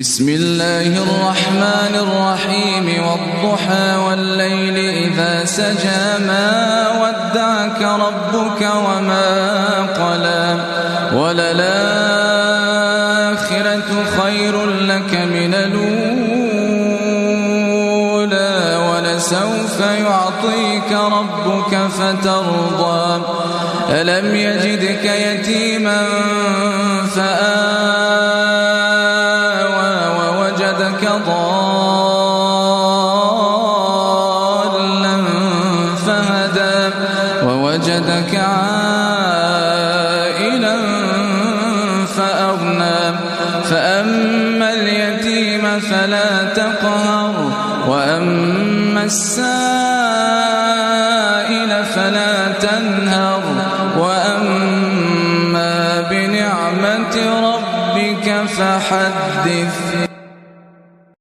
بسم الله الرحمن الرحيم والضحى والليل إذا سجى ما ودعك ربك وما قلى وللآخرة خير لك من الأولى ولسوف يعطيك ربك فترضى ألم يجدك يتيما فآوى ووجدك ضالا فهدى ووجدك عائلا فأغنى فأما اليتيم فلا تقهر وأما السائل فلا تنهر وأما بنعمة ربك فحدث.